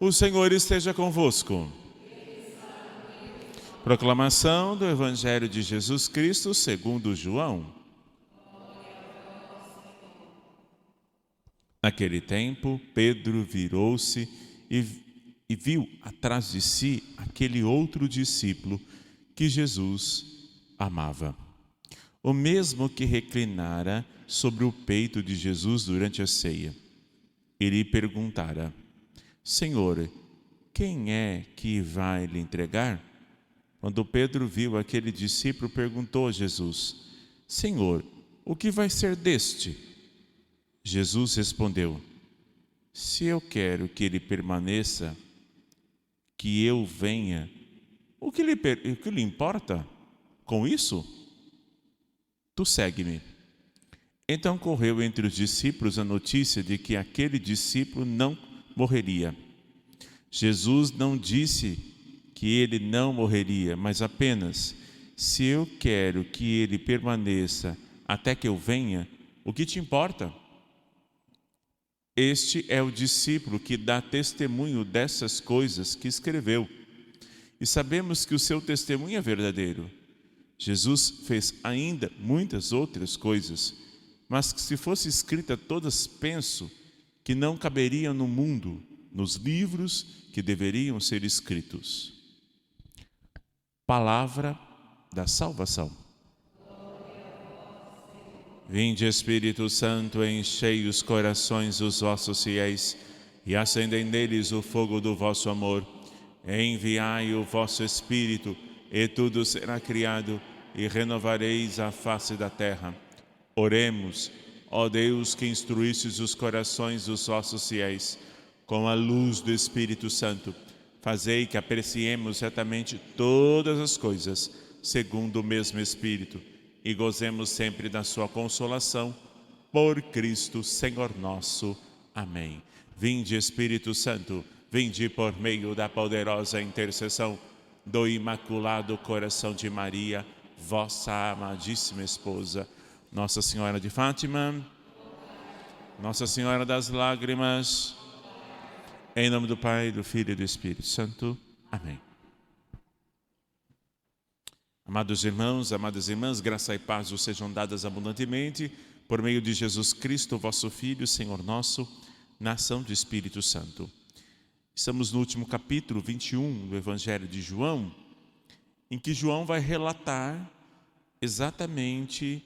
O Senhor esteja convosco. Proclamação do Evangelho de Jesus Cristo segundo João. Naquele tempo, Pedro virou-se e viu atrás de si aquele outro discípulo que Jesus amava. O mesmo que reclinara sobre o peito de Jesus durante a ceia. Ele perguntara: Senhor, quem é que vai lhe entregar? Quando Pedro viu aquele discípulo, perguntou a Jesus: Senhor, o que vai ser deste? Jesus respondeu: Se eu quero que ele permaneça, que eu venha, o que lhe importa com isso? Tu segue-me. Então correu entre os discípulos a notícia de que aquele discípulo não morreria. Jesus não disse que ele não morreria, mas apenas: se eu quero que ele permaneça até que eu venha, o que te importa? Este é o discípulo que dá testemunho dessas coisas que escreveu. E sabemos que o seu testemunho é verdadeiro. Jesus fez ainda muitas outras coisas, mas que se fosse escrita todas, penso que não caberiam no mundo, nos livros que deveriam ser escritos. Palavra da salvação. Vinde, Espírito Santo, enchei os corações dos vossos fiéis e acendei neles o fogo do vosso amor. Enviai o vosso Espírito e tudo será criado e renovareis a face da terra. Oremos, ó Deus, que instruístes os corações dos vossos fiéis com a luz do Espírito Santo. Fazei que apreciemos retamente todas as coisas, segundo o mesmo Espírito, e gozemos sempre da sua consolação, por Cristo Senhor nosso. Amém. Vinde, Espírito Santo, vinde por meio da poderosa intercessão do Imaculado Coração de Maria, vossa amadíssima esposa. Nossa Senhora de Fátima, Nossa Senhora das Lágrimas, em nome do Pai, do Filho e do Espírito Santo. Amém. Amados irmãos, amadas irmãs, graça e paz vos sejam dadas abundantemente por meio de Jesus Cristo, vosso Filho, Senhor nosso, na ação do Espírito Santo. Estamos no último capítulo 21 do Evangelho de João, em que João vai relatar exatamente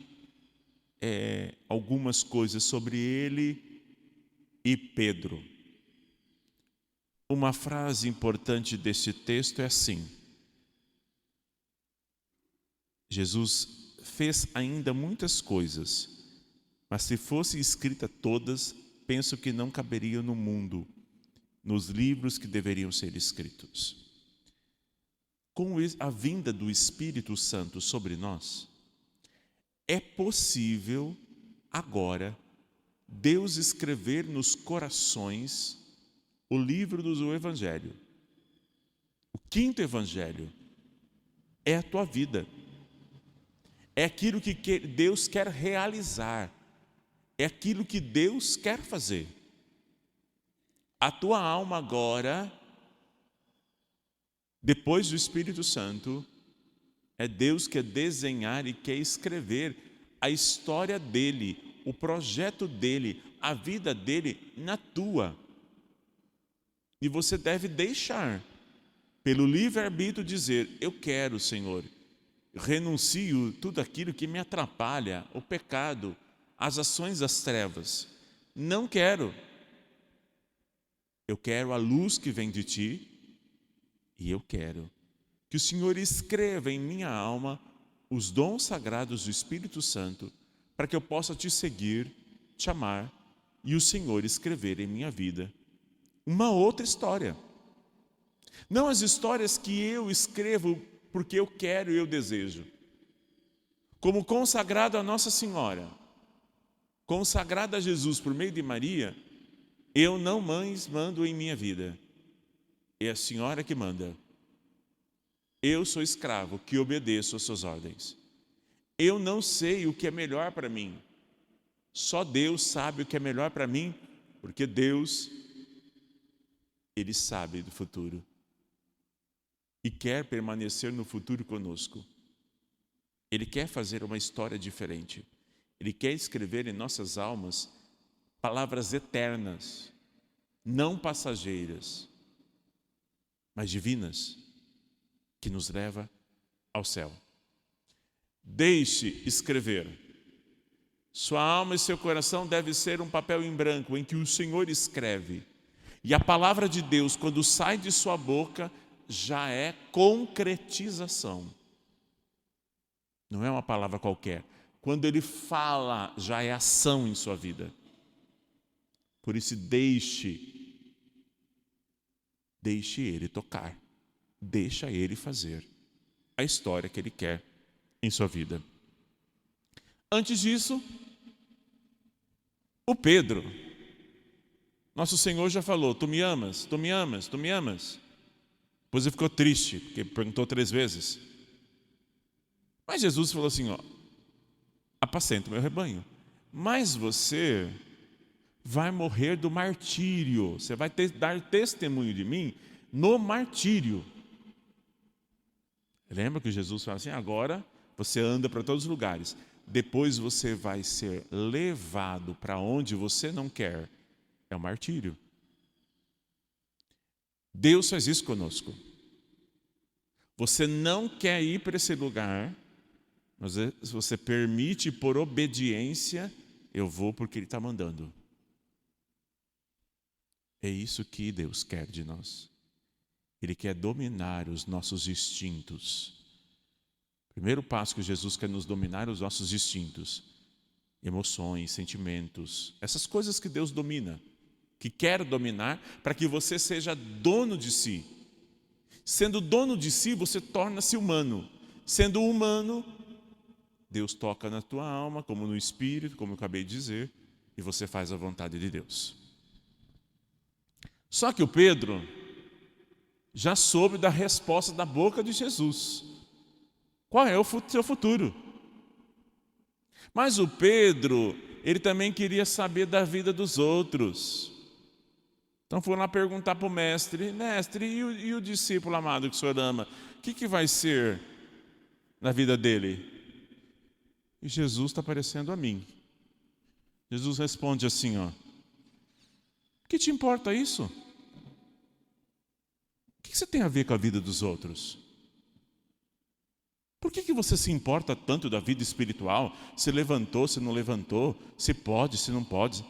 algumas coisas sobre ele e Pedro. Uma frase importante desse texto é assim: Jesus fez ainda muitas coisas, mas se fossem escritas todas, penso que não caberiam no mundo, nos livros que deveriam ser escritos. Com a vinda do Espírito Santo sobre nós, é possível agora Deus escrever nos corações o livro do Evangelho. O quinto Evangelho é a tua vida. É aquilo que Deus quer realizar. É aquilo que Deus quer fazer. A tua alma agora, depois do Espírito Santo, é Deus que quer desenhar e quer escrever a história dele, o projeto dele, a vida dele na tua. E você deve deixar, pelo livre-arbítrio, dizer: eu quero, Senhor, renuncio tudo aquilo que me atrapalha, o pecado, as ações das trevas. Não quero. Eu quero a luz que vem de ti e eu quero que o Senhor escreva em minha alma os dons sagrados do Espírito Santo para que eu possa te seguir, te amar e o Senhor escrever em minha vida uma outra história. Não as histórias que eu escrevo porque eu quero e eu desejo. Como consagrado a Nossa Senhora, consagrado a Jesus por meio de Maria, eu não mais mando em minha vida. É a Senhora que manda. Eu sou escravo que obedeço às suas ordens. Eu não sei o que é melhor para mim. Só Deus sabe o que é melhor para mim, porque Deus Ele sabe do futuro e quer permanecer no futuro conosco. Ele quer fazer uma história diferente. Ele quer escrever em nossas almas palavras eternas, não passageiras, mas divinas, que nos leva ao céu. Deixe escrever. Sua alma e seu coração deve ser um papel em branco em que o Senhor escreve. E a palavra de Deus, quando sai de sua boca, já é concretização. Não é uma palavra qualquer. Quando Ele fala, já é ação em sua vida. Por isso, deixe Ele tocar. Deixa Ele fazer a história que Ele quer em sua vida. Antes disso, o Pedro, nosso Senhor já falou: tu me amas, tu me amas, tu me amas. Depois ele ficou triste, porque perguntou 3 vezes. Mas Jesus falou assim: ó, apacenta o meu rebanho. Mas você vai morrer do martírio. Você vai dar testemunho de mim no martírio. Lembra que Jesus fala assim: agora você anda para todos os lugares. Depois você vai ser levado para onde você não quer. É o martírio. Deus faz isso conosco. Você não quer ir para esse lugar, mas se você permite por obediência, eu vou porque Ele está mandando. É isso que Deus quer de nós. Ele quer dominar os nossos instintos. Primeiro passo que Jesus quer nos dominar, os nossos instintos, emoções, sentimentos, essas coisas que Deus domina, que quer dominar, para que você seja dono de si. Sendo dono de si, você torna-se humano. Sendo humano, Deus toca na tua alma, como no espírito, como eu acabei de dizer, e você faz a vontade de Deus. Só que o Pedro já soube da resposta da boca de Jesus. Qual é o seu futuro? Mas o Pedro, ele também queria saber da vida dos outros. Então foi lá perguntar para o mestre: mestre, e o discípulo amado que o senhor ama? O que vai ser na vida dele? E Jesus está aparecendo a mim. Jesus responde assim: ó, que te importa isso? O que você tem a ver com a vida dos outros? Por que você se importa tanto da vida espiritual? Se levantou, se não levantou, se pode, se não pode?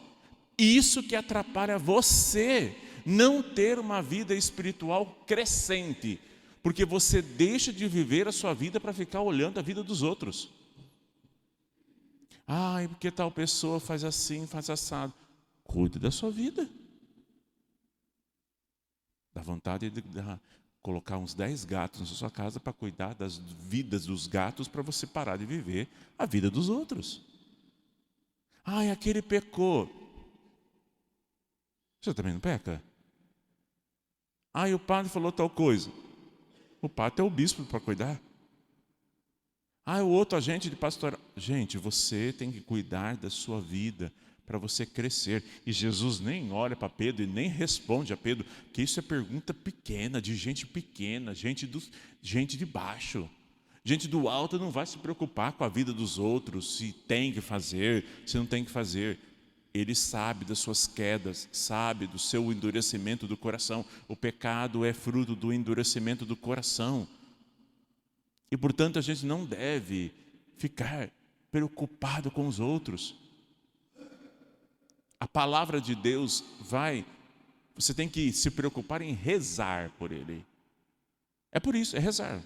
Isso que atrapalha você não ter uma vida espiritual crescente, porque você deixa de viver a sua vida para ficar olhando a vida dos outros. Ai, porque tal pessoa faz assim, faz assado. Cuide da sua vida. Dá vontade de colocar uns 10 gatos na sua casa para cuidar das vidas dos gatos, para você parar de viver a vida dos outros. Ai, aquele pecou. Você também não peca? Ai, o padre falou tal coisa. O padre é o bispo para cuidar. Ai, o outro agente de pastoral. Gente, você tem que cuidar da sua vida para você crescer. E Jesus nem olha para Pedro e nem responde a Pedro, que isso é pergunta pequena, de gente pequena, gente de baixo. Gente do alto não vai se preocupar com a vida dos outros, se tem que fazer, se não tem que fazer. Ele sabe das suas quedas, sabe do seu endurecimento do coração. O pecado é fruto do endurecimento do coração. E, portanto, a gente não deve ficar preocupado com os outros. A palavra de Deus você tem que se preocupar em rezar por ele. É por isso, é rezar.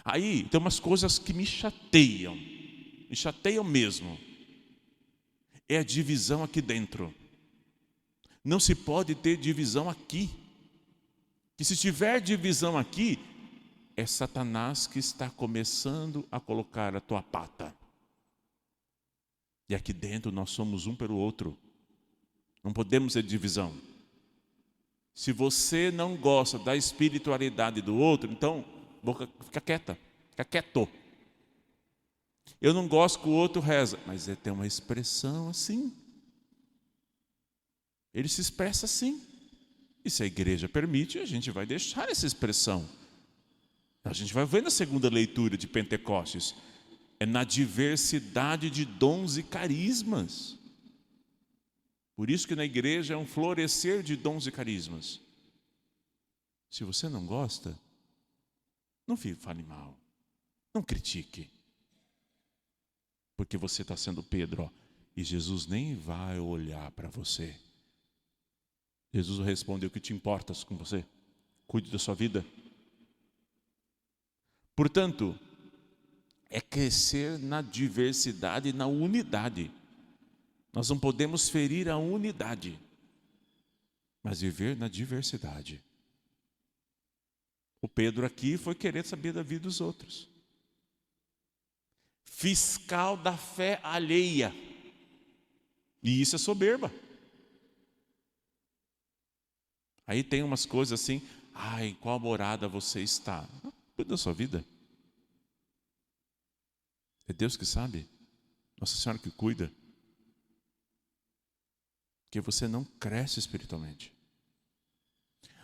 Aí tem umas coisas que me chateiam mesmo. É a divisão aqui dentro. Não se pode ter divisão aqui. Que se tiver divisão aqui, é Satanás que está começando a colocar a tua pata. E aqui dentro nós somos um pelo outro. Não podemos ter divisão. Se você não gosta da espiritualidade do outro, então fica quieta, fica quieto. Eu não gosto que o outro reza, mas ele tem uma expressão assim. Ele se expressa assim. E se a igreja permite, a gente vai deixar essa expressão. A gente vai ver na segunda leitura de Pentecostes. É na diversidade de dons e carismas. Por isso que na igreja é um florescer de dons e carismas. Se você não gosta, não fale mal. Não critique. Porque você está sendo Pedro, ó, e Jesus nem vai olhar para você. Jesus respondeu: o que te importas com você? Cuide da sua vida. Portanto, é crescer na diversidade e na unidade. Nós não podemos ferir a unidade, mas viver na diversidade. O Pedro aqui foi querer saber da vida dos outros. Fiscal da fé alheia. E isso é soberba. Aí tem umas coisas assim, em qual morada você está? Cuida da sua vida. É Deus que sabe. Nossa Senhora que cuida. Porque você não cresce espiritualmente.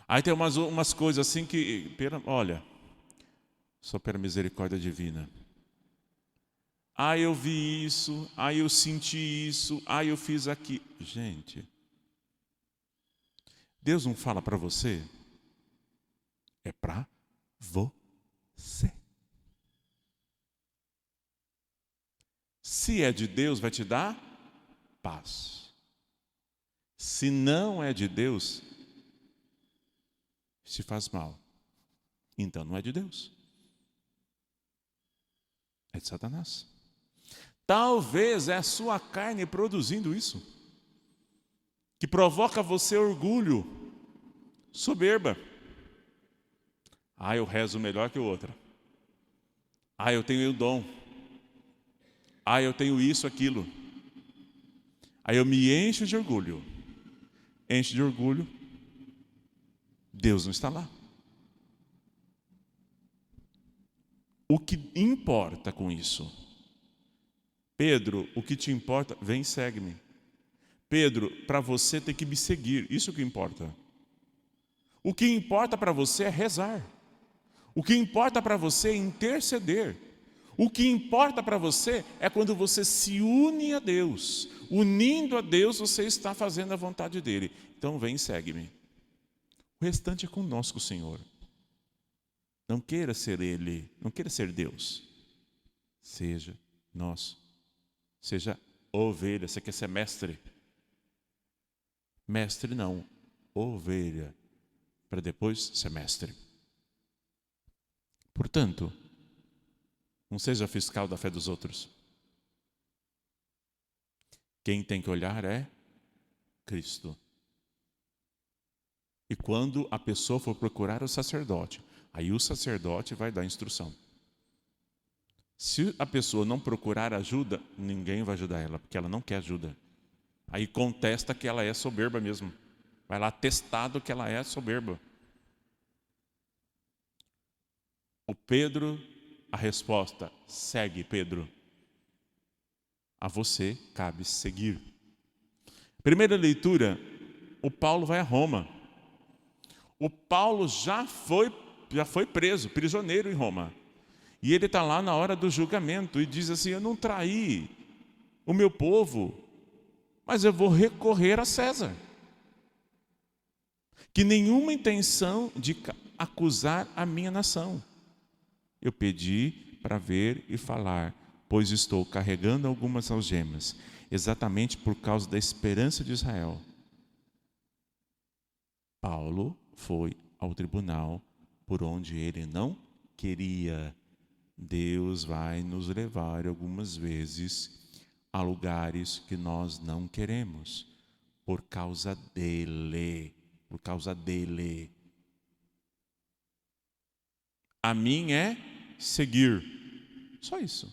Aí tem umas coisas assim que, olha, só pela misericórdia divina. Eu vi isso, eu senti isso, eu fiz aqui. Gente, Deus não fala para você, é para você. Se é de Deus, vai te dar paz. Se não é de Deus, se faz mal. Então não é de Deus. É de Satanás. Talvez é a sua carne produzindo isso, que provoca você orgulho, soberba. Eu rezo melhor que o outro. Eu tenho o dom. Eu tenho isso, aquilo. Aí eu me encho de orgulho. Encho de orgulho. Deus não está lá. O que importa com isso? Pedro, o que te importa? Vem, segue-me. Pedro, para você tem que me seguir. Isso é o que importa. O que importa para você é rezar. O que importa para você é interceder. O que importa para você é quando você se une a Deus. Unindo a Deus, você está fazendo a vontade dele. Então vem, segue-me. O restante é conosco, Senhor. Não queira ser Ele, não queira ser Deus. Seja nosso. Seja ovelha. Você quer ser mestre? Mestre não, ovelha. Para depois ser mestre. Portanto, não seja fiscal da fé dos outros. Quem tem que olhar é Cristo. E quando a pessoa for procurar o sacerdote, aí o sacerdote vai dar instrução. Se a pessoa não procurar ajuda, ninguém vai ajudar ela, porque ela não quer ajuda. Aí contesta que ela é soberba mesmo. Vai lá atestado que ela é soberba. O Pedro, a resposta: segue, Pedro. A você cabe seguir. Primeira leitura, o Paulo vai a Roma. O Paulo já foi preso, prisioneiro em Roma. E ele está lá na hora do julgamento e diz assim: eu não traí o meu povo, mas eu vou recorrer a César. Que nenhuma intenção de acusar a minha nação. Eu pedi para ver e falar, pois estou carregando algumas algemas, exatamente por causa da esperança de Israel. Paulo foi ao tribunal por onde ele não queria. Deus vai nos levar algumas vezes a lugares que nós não queremos, por causa dele. Por causa dele. A mim é seguir. Só isso.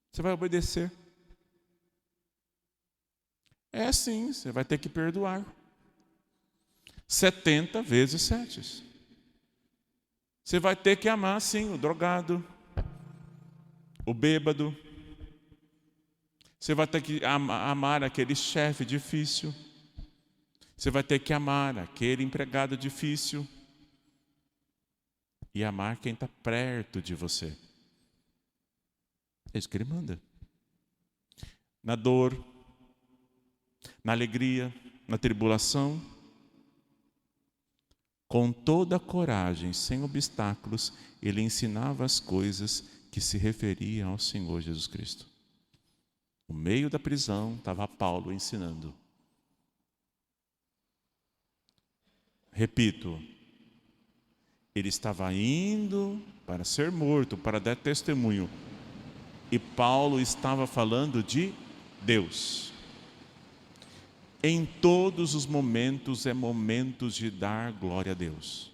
Você vai obedecer. É sim, você vai ter que perdoar. 70 vezes 7. Você vai ter que amar, sim, o drogado, o bêbado. Você vai ter que amar aquele chefe difícil. Você vai ter que amar aquele empregado difícil e amar quem está perto de você. É isso que ele manda. Na dor, na alegria, na tribulação, com toda a coragem, sem obstáculos, ele ensinava as coisas que se referiam ao Senhor Jesus Cristo. No meio da prisão estava Paulo ensinando. Repito, ele estava indo para ser morto, para dar testemunho. E Paulo estava falando de Deus. Em todos os momentos é momentos de dar glória a Deus.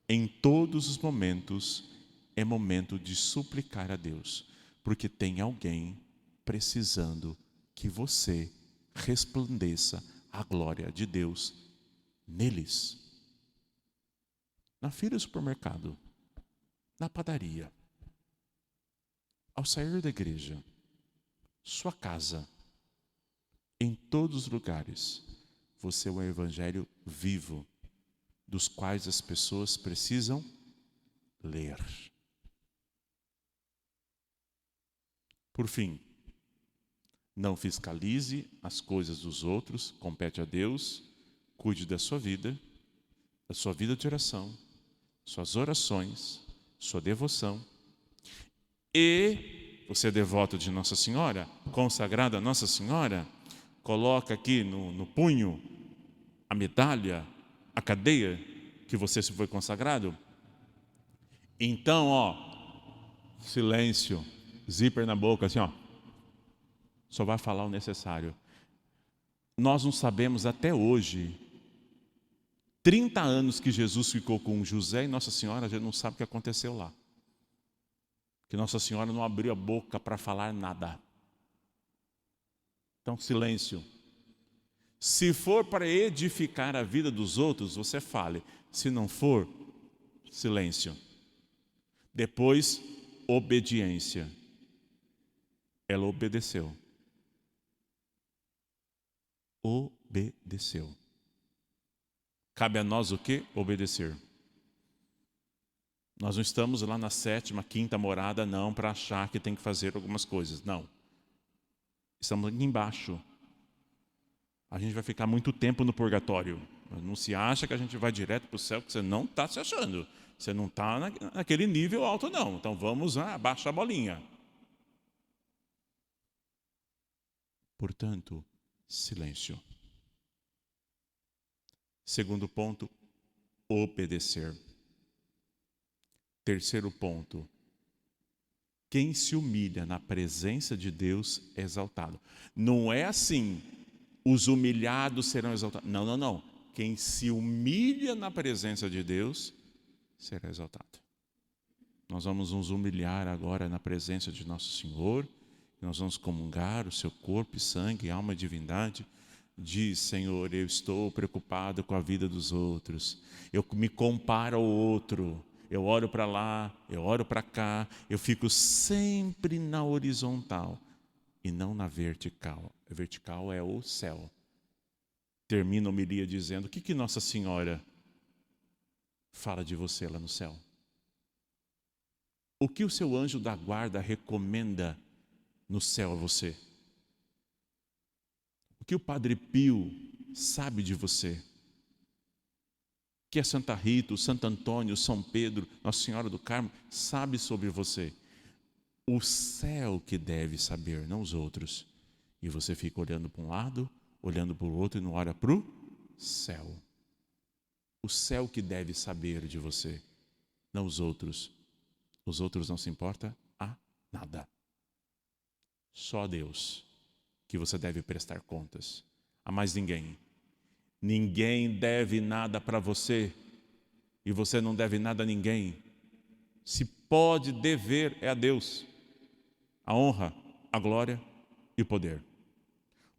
Em todos os momentos é momento de suplicar a Deus, porque tem alguém precisando que você resplandeça a glória de Deus neles. Na fila do supermercado, na padaria, ao sair da igreja, sua casa, em todos os lugares, você é um evangelho vivo, dos quais as pessoas precisam ler. Por fim, não fiscalize as coisas dos outros, compete a Deus, cuide da sua vida de oração, suas orações, sua devoção. E você é devoto de Nossa Senhora, consagrado a Nossa Senhora, coloca aqui no punho a medalha, a cadeia que você se foi consagrado. Então, silêncio, zíper na boca, assim, só vai falar o necessário. Nós não sabemos até hoje, 30 anos que Jesus ficou com José e Nossa Senhora, a gente não sabe o que aconteceu lá. Que Nossa Senhora não abriu a boca para falar nada. Então, silêncio. Se for para edificar a vida dos outros, você fale. Se não for, silêncio. Depois, obediência. Ela obedeceu. Obedeceu. Cabe a nós o quê? Obedecer. Nós não estamos lá na 7ª, 5ª morada, não, para achar que tem que fazer algumas coisas. Não. Estamos aqui embaixo. A gente vai ficar muito tempo no purgatório. Não se acha que a gente vai direto para o céu, porque você não está se achando. Você não está naquele nível alto, não. Então vamos abaixar a bolinha. Portanto, silêncio. Segundo ponto, obedecer. Terceiro ponto, quem se humilha na presença de Deus é exaltado. Não é assim, os humilhados serão exaltados. Não, não. Quem se humilha na presença de Deus será exaltado. Nós vamos nos humilhar agora na presença de Nosso Senhor. Nós vamos comungar o seu corpo, sangue, alma e divindade. Diz, Senhor, eu estou preocupado com a vida dos outros. Eu me comparo ao outro. Eu oro para lá, eu oro para cá. Eu fico sempre na horizontal e não na vertical. A vertical é o céu. Termina a homilia dizendo, o que Nossa Senhora fala de você lá no céu? O que o seu anjo da guarda recomenda no céu a você? O que o Padre Pio sabe de você? Que a Santa Rita, o Santo Antônio, São Pedro, Nossa Senhora do Carmo sabe sobre você? O céu que deve saber, não os outros. E você fica olhando para um lado, olhando para o outro e não olha para o céu. O céu que deve saber de você, não os outros. Os outros não se importam a nada. Só a Deus que você deve prestar contas. A mais ninguém. Ninguém deve nada para você e você não deve nada a ninguém. Se pode dever é a Deus. A honra, a glória e o poder.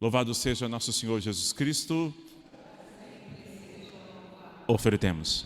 Louvado seja nosso Senhor Jesus Cristo. Ofertemos.